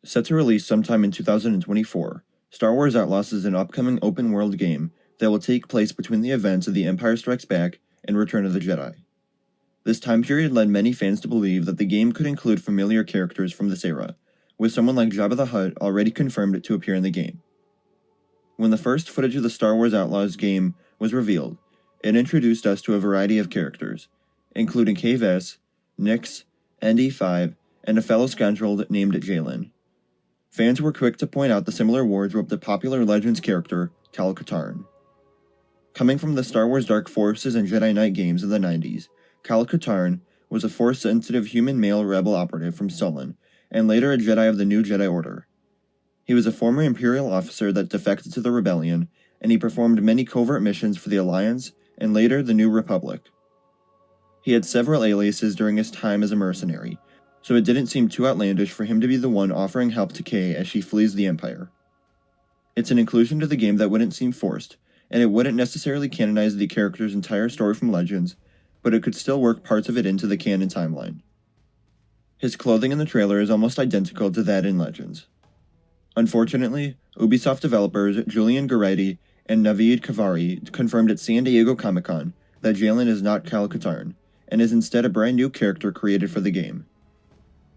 Set to release sometime in 2024, Star Wars Outlaws is an upcoming open-world game that will take place between the events of The Empire Strikes Back and Return of the Jedi. This time period led many fans to believe that the game could include familiar characters from this era, with someone like Jabba the Hutt already confirmed to appear in the game. When the first footage of the Star Wars Outlaws game was revealed, it introduced us to a variety of characters, including Kay Vess, Nix, ND5, and a fellow scoundrel named Jalen. Fans were quick to point out the similar wardrobe to popular Legends character Cal Katarn. Coming from the Star Wars Dark Forces and Jedi Knight games of the 90s, Cal Katarn was a Force-sensitive human male rebel operative from Sullen, and later a Jedi of the New Jedi Order. He was a former Imperial officer that defected to the Rebellion, and he performed many covert missions for the Alliance and later the New Republic. He had several aliases during his time as a mercenary, so it didn't seem too outlandish for him to be the one offering help to Kay as she flees the Empire. It's an inclusion to the game that wouldn't seem forced, and it wouldn't necessarily canonize the character's entire story from Legends, but it could still work parts of it into the canon timeline. His clothing in the trailer is almost identical to that in Legends. Unfortunately, Ubisoft developers Julian Guerretti and Naveed Kavari confirmed at San Diego Comic-Con that Jalen is not Cal Katarn, and is instead a brand new character created for the game.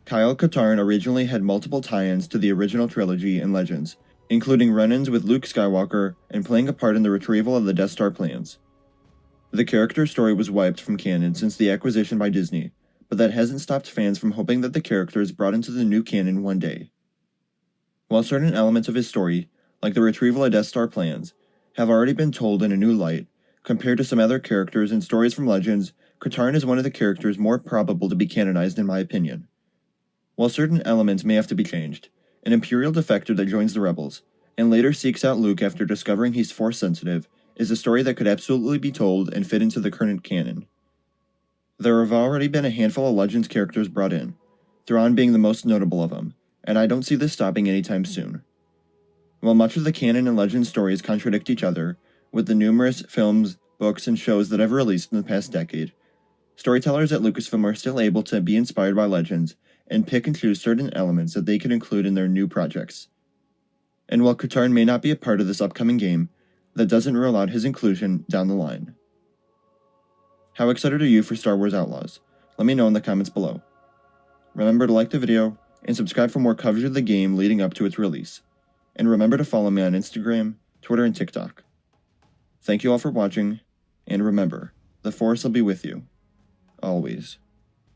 Kyle Katarn originally had multiple tie-ins to the original trilogy in Legends, including run-ins with Luke Skywalker and playing a part in the retrieval of the Death Star plans. The character's story was wiped from canon since the acquisition by Disney, but that hasn't stopped fans from hoping that the character is brought into the new canon one day. While certain elements of his story, like the retrieval of Death Star plans, have already been told in a new light, compared to some other characters and stories from Legends, Katarn is one of the characters more probable to be canonized in my opinion. While certain elements may have to be changed, an Imperial defector that joins the Rebels, and later seeks out Luke after discovering he's Force-sensitive, is a story that could absolutely be told and fit into the current canon. There have already been a handful of Legends characters brought in, Thrawn being the most notable of them, and I don't see this stopping anytime soon. While much of the canon and Legends stories contradict each other, with the numerous films, books, and shows that have released in the past decade, storytellers at Lucasfilm are still able to be inspired by Legends and pick and choose certain elements that they can include in their new projects. And while Katarn may not be a part of this upcoming game, that doesn't rule out his inclusion down the line. How excited are you for Star Wars Outlaws? Let me know in the comments below. Remember to like the video, and subscribe for more coverage of the game leading up to its release. And remember to follow me on Instagram, Twitter, and TikTok. Thank you all for watching, and remember, the Force will be with you, always.